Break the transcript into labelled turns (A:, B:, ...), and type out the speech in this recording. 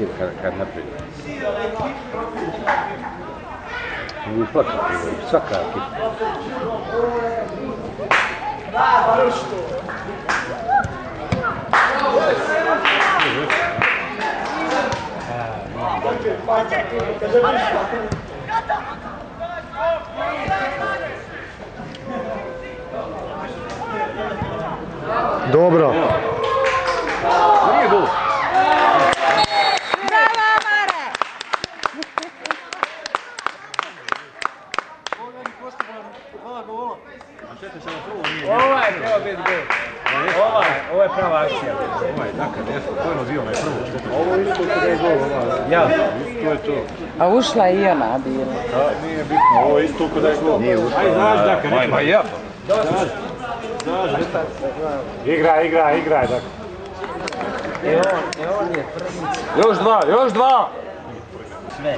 A: mir kad napravi. I svaka ekipa.
B: Dobro.
A: Nije gol.
C: Ovaj je treba biti gol. Ovo je prava akcija.
A: Ovaj, dakle, nešto, to je nazivamo je prvo.
B: Ovo isto kada je gol.
C: Ja.
A: To je to.
D: A ušla je i ona bila.
B: Nije bitno, ovo je isto kada je gol.
A: Nije ušao.
C: Ajde, znaš, dakle,
A: Ma ja.
B: Igraj, dakle.
C: on je prvi.
B: Još dva!
C: Sve.